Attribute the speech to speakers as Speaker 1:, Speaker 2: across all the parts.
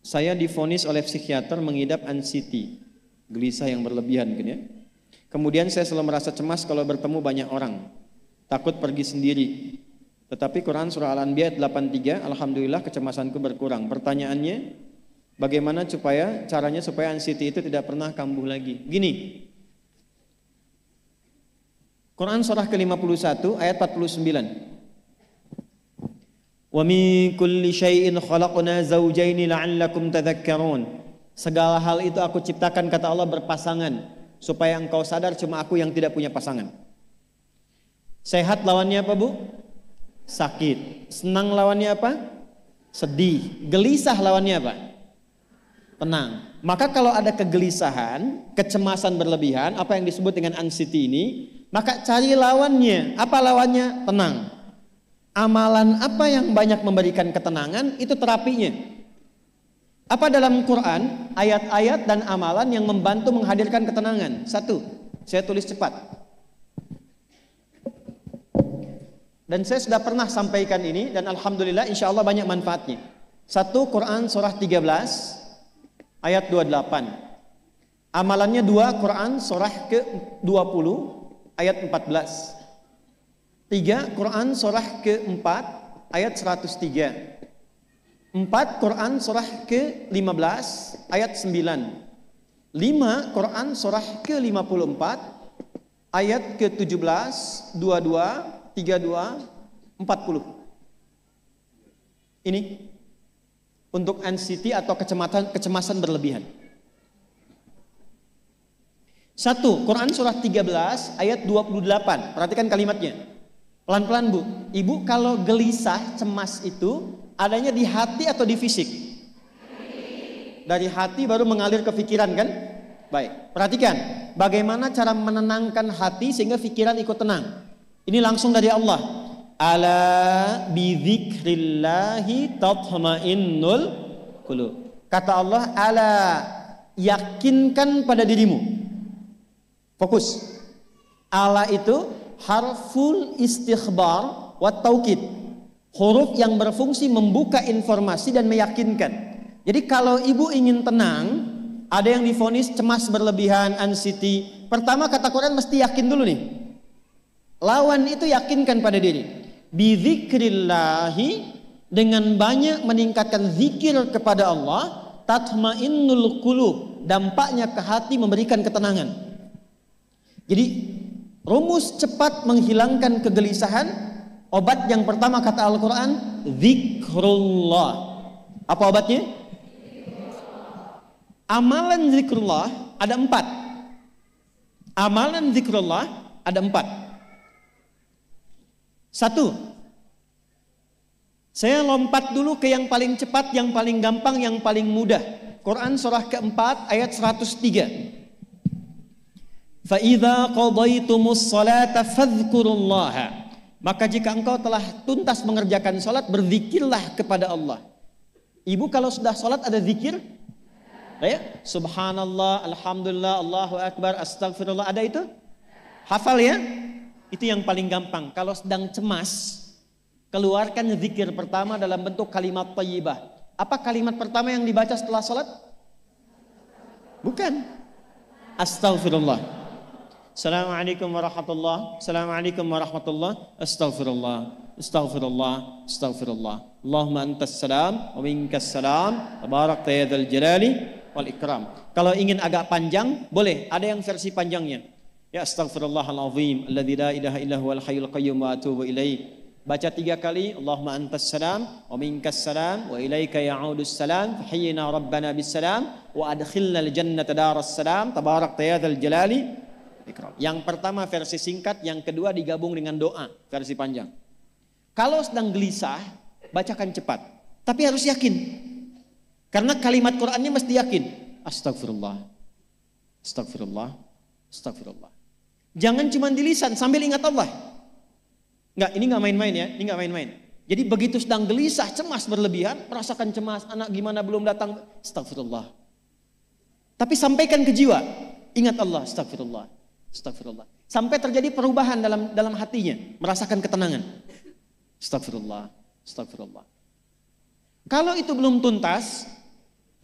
Speaker 1: Saya divonis oleh psikiater mengidap anxiety, gelisah yang berlebihan gitu ya. Kemudian saya selalu merasa cemas kalau bertemu banyak orang, takut pergi sendiri. Tetapi Quran surah Al-Anbiya 83, alhamdulillah kecemasanku berkurang. Pertanyaannya, bagaimana caranya supaya anxiety itu tidak pernah kambuh lagi? Gini, Quran surah ke-51 ayat 49. Wa min kulli syai'in khalaqna zawjaini la'allakum tadhakkarun. Segala hal itu aku ciptakan, kata Allah, berpasangan supaya engkau sadar cuma aku yang tidak punya pasangan. Sehat lawannya apa, Bu? Sakit. Senang lawannya apa? Sedih. Gelisah lawannya apa? Tenang. Maka kalau ada kegelisahan, kecemasan berlebihan, apa yang disebut dengan anxiety ini, maka cari lawannya. Apa lawannya? Tenang. Amalan apa yang banyak memberikan ketenangan, itu terapinya. Apa dalam Quran, ayat-ayat dan amalan yang membantu menghadirkan ketenangan? Satu, saya tulis cepat. Dan saya sudah pernah sampaikan ini dan alhamdulillah insya Allah banyak manfaatnya. Satu, Quran surah 13 ayat 28. Amalannya dua, Quran surah ke-20 ayat 14. Tiga, Quran surah ke-4 ayat 103. 4, Quran surah ke-15 ayat 9. 5, Quran surah ke-54 ayat ke-17, 22, 32, 40. Ini untuk anxiety atau kecemasan berlebihan. 1, Quran surah 13 ayat 28. Perhatikan kalimatnya. Pelan-pelan, Bu. Ibu kalau gelisah, cemas itu adanya di hati atau di fisik? Dari hati baru mengalir ke pikiran kan? Baik, perhatikan bagaimana cara menenangkan hati sehingga pikiran ikut tenang. Ini langsung dari Allah. Ala bidzikrillahi tatma'innul qulub. Kata Allah, ala, yakinkan pada dirimu. Fokus. Ala itu harful istikhbar wa taukid, huruf yang berfungsi membuka informasi dan meyakinkan. Jadi kalau ibu ingin tenang, ada yang divonis cemas berlebihan, anxiety, pertama kata Quran mesti yakin dulu nih. Lawan itu yakinkan pada diri. Bidzikrillahi, dengan banyak meningkatkan zikir kepada Allah, tatmainnul qulub, dampaknya ke hati memberikan ketenangan. Jadi rumus cepat menghilangkan kegelisahan, obat yang pertama kata Al-Quran, zikrullah. Apa obatnya? Amalan zikrullah ada 4. Amalan zikrullah ada 4. 1, saya lompat dulu ke yang paling cepat, yang paling gampang, yang paling mudah. Quran surah ke-4 ayat 103. فَإِذَا قَضَيْتُمُ الصَّلَاةَ فَاذْكُرُوا اللَّهَ. Maka jika engkau telah tuntas mengerjakan salat, berzikirlah kepada Allah. Ibu kalau sudah salat ada zikir? Ya? Subhanallah, alhamdulillah, Allahu akbar, astagfirullah, ada itu? Hafal ya? Itu yang paling gampang. Kalau sedang cemas, keluarkan zikir pertama dalam bentuk kalimat thayyibah. Apa kalimat pertama yang dibaca setelah salat? Bukan. Astagfirullah. Assalamualaikum warahmatullah. Assalamualaikum warahmatullah. Astaghfirullah. Astaghfirullah. Astaghfirullah. Allahumma antas salam wa minkas salam. Tabarakta ya dzal jalali wal ikram. Kalau ingin agak panjang, boleh. Ada yang versi panjangnya. Ya astaghfirullahalazim alladzi la ilaha illa huwal hayyul qayyum wa atubu ilaih. Baca 3 kali. Allahumma antas salam wa minkas salam wa ilaika ya'udus salam. Fahayyina rabbana bis salam wa adkhilna al jannata daras salam. Tabarakta ya dzal jalali. Yang pertama versi singkat, yang kedua digabung dengan doa versi panjang. Kalau sedang gelisah, bacakan cepat, tapi harus yakin. Karena kalimat Qur'annya mesti yakin. Astagfirullah, astagfirullah, astagfirullah. Jangan cuma di lisan sambil ingat Allah. Enggak, ini enggak main-main ya, ini enggak main-main. Jadi begitu sedang gelisah, cemas berlebihan, merasakan cemas, anak gimana belum datang, astagfirullah. Tapi sampaikan ke jiwa, ingat Allah, astagfirullah. Astagfirullah. Sampai terjadi perubahan dalam hatinya, merasakan ketenangan. Astagfirullah, astagfirullah. Kalau itu belum tuntas,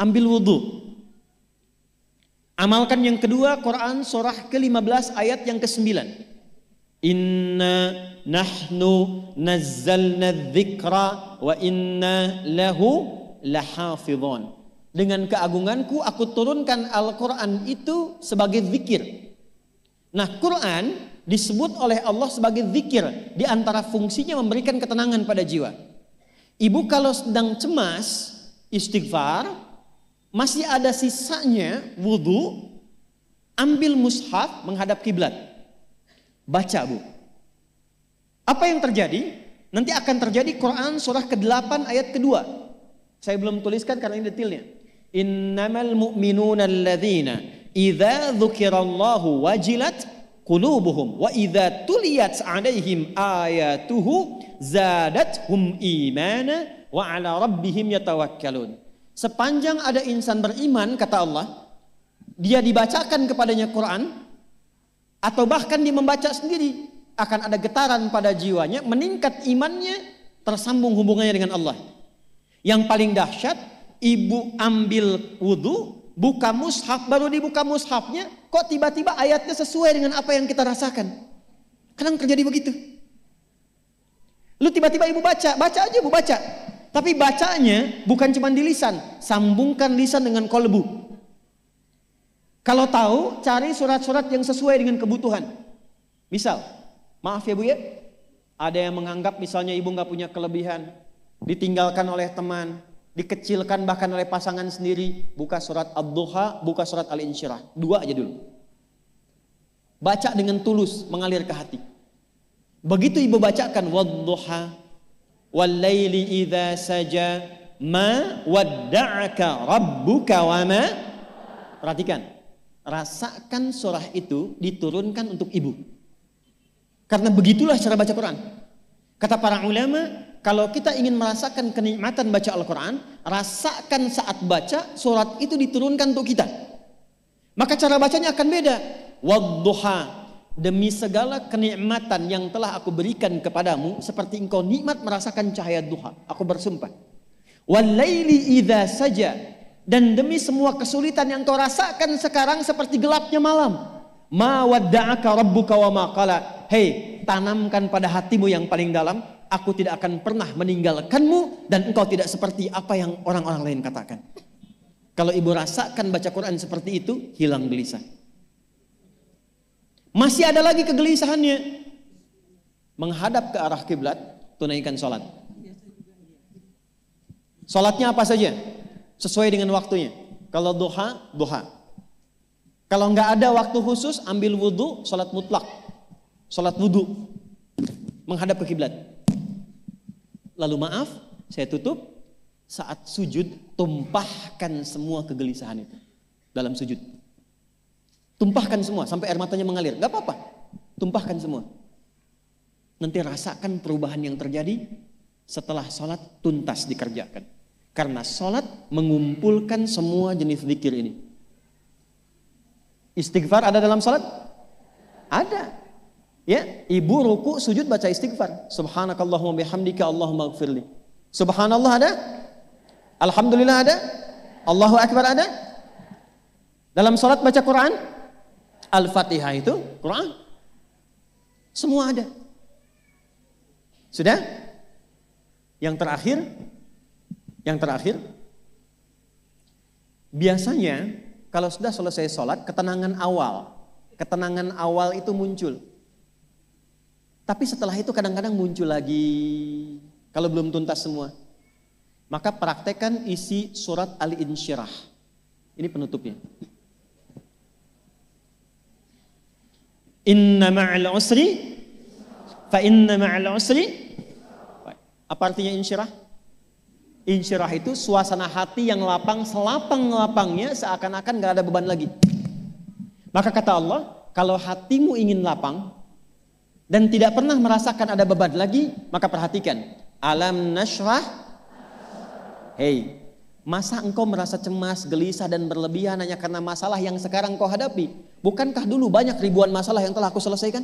Speaker 1: ambil wudhu. Amalkan yang kedua, Quran surah ke-15 ayat yang ke-9. Inna nahnu nazzalna dzikra wa inna lahu lahafidhun. Dengan keagunganku aku turunkan Al-Quran itu sebagai zikir. Nah, Quran disebut oleh Allah sebagai zikir. Di antara fungsinya memberikan ketenangan pada jiwa. Ibu kalau sedang cemas, istighfar, masih ada sisanya wudhu, ambil mushaf menghadap kiblat. Baca, Bu. Apa yang terjadi? Nanti akan terjadi Quran surah ke-8 ayat kedua. Saya belum tuliskan karena ini detailnya. Innamal mu'minuna alladzina idza dzukirallahu wajilat qulubuhum wa idza tuliyat 'alaihim ayatuhu zadathum imana wa 'ala rabbihim yatawakkalun. Sepanjang ada insan beriman, kata Allah, dia dibacakan kepadanya Quran atau bahkan dia membaca sendiri, akan ada getaran pada jiwanya, meningkat imannya, tersambung hubungannya dengan Allah. Yang paling dahsyat, ibu ambil wudhu, buka mushaf, baru dibuka mushafnya, kok tiba-tiba ayatnya sesuai dengan apa yang kita rasakan. Kadang terjadi begitu. Lu tiba-tiba ibu baca aja ibu baca. Tapi bacanya bukan cuma di lisan, sambungkan lisan dengan kolbu. Kalau tahu, cari surat-surat yang sesuai dengan kebutuhan. Misal, maaf ya Bu ya, ada yang menganggap misalnya ibu nggak punya kelebihan, ditinggalkan oleh teman, dikecilkan bahkan oleh pasangan sendiri, buka surat Ad-Duha, buka surat Al-Insyirah. 2 aja dulu. Baca dengan tulus, mengalir ke hati. Begitu ibu bacakan Wad-Duha wal-laili idza saja ma wadda'aka rabbuka wa ma. Perhatikan, rasakan surah itu diturunkan untuk ibu. Karena begitulah cara baca Quran. Kata para ulama, kalau kita ingin merasakan kenikmatan baca Al-Quran, rasakan saat baca, surat itu diturunkan untuk kita. Maka cara bacanya akan beda. Wadduha, demi segala kenikmatan yang telah aku berikan kepadamu, seperti engkau nikmat merasakan cahaya duha, aku bersumpah. Wal-laili idza saja, dan demi semua kesulitan yang kau rasakan sekarang seperti gelapnya malam. Ma wadda'aka rabbuka wa ma qala. Hei, tanamkan pada hatimu yang paling dalam, aku tidak akan pernah meninggalkanmu dan engkau tidak seperti apa yang orang-orang lain katakan. Kalau ibu rasakan baca Quran seperti itu, hilang gelisah. Masih ada lagi kegelisahannya. Menghadap ke arah kiblat, tunaikan sholat. Sholatnya apa saja? Sesuai dengan waktunya. Kalau duha, duha. Kalau nggak ada waktu khusus, ambil wudhu, sholat mutlak. Sholat wudhu. Menghadap ke kiblat. Lalu maaf, saya tutup. Saat sujud, tumpahkan semua kegelisahan itu dalam sujud. Tumpahkan semua sampai air matanya mengalir. Gak apa-apa, tumpahkan semua. Nanti rasakan perubahan yang terjadi setelah sholat tuntas dikerjakan. Karena sholat mengumpulkan semua jenis zikir ini. Istighfar ada dalam sholat? Ada. Ya, ibu ruku sujud baca istighfar. Subhanakallahumma bihamdika Allahumma ighfirli. Subhanallah ada? Alhamdulillah ada? Allahu Akbar ada? Dalam sholat baca Quran? Al-Fatihah itu Quran. Semua ada. Sudah? Yang terakhir, biasanya kalau sudah selesai sholat, ketenangan awal itu muncul. Tapi setelah itu kadang-kadang muncul lagi, kalau belum tuntas semua. Maka praktekkan isi surat Al-Insyirah. Ini penutupnya. Inna ma'al usri fa inna ma'al usri. Apa artinya insyirah? Insyirah itu suasana hati yang lapang, selapang-lapangnya seakan-akan gak ada beban lagi. Maka kata Allah, kalau hatimu ingin lapang dan tidak pernah merasakan ada beban lagi, maka perhatikan. Alam nashrah. Hei, masa engkau merasa cemas, gelisah dan berlebihan hanya karena masalah yang sekarang kau hadapi? Bukankah dulu banyak ribuan masalah yang telah aku selesaikan?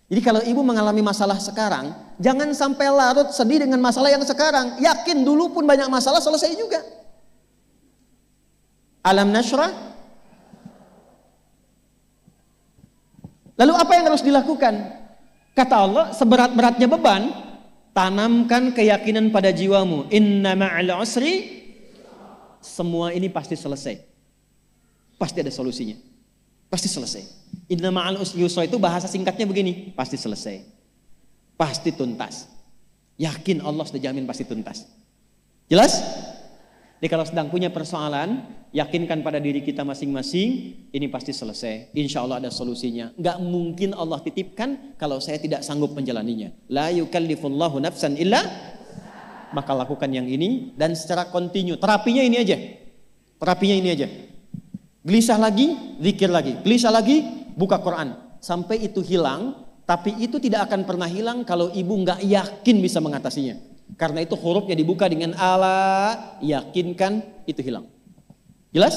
Speaker 1: Jadi kalau ibu mengalami masalah sekarang, jangan sampai larut sedih dengan masalah yang sekarang. Yakin dulu pun banyak masalah selesai juga. Alam nashrah. Lalu apa yang harus dilakukan? Kata Allah, seberat-beratnya beban, tanamkan keyakinan pada jiwamu. Inna ma'al usri, semua ini pasti selesai. Pasti ada solusinya. Pasti selesai. Inna ma'al usri yusra itu bahasa singkatnya begini, pasti selesai. Pasti tuntas. Yakin Allah sudah jamin pasti tuntas. Jelas? Jadi kalau sedang punya persoalan, yakinkan pada diri kita masing-masing, ini pasti selesai. Insya Allah ada solusinya. Gak mungkin Allah titipkan kalau saya tidak sanggup menjalaninya. La yukallifullahu nafsan illa, maka lakukan yang ini dan secara kontinu. Terapinya ini aja. Terapinya ini aja. Gelisah lagi, zikir lagi. Gelisah lagi, buka Quran. Sampai itu hilang, tapi itu tidak akan pernah hilang kalau ibu gak yakin bisa mengatasinya. Karena itu hurufnya dibuka dengan ala, yakinkan, itu hilang. Jelas?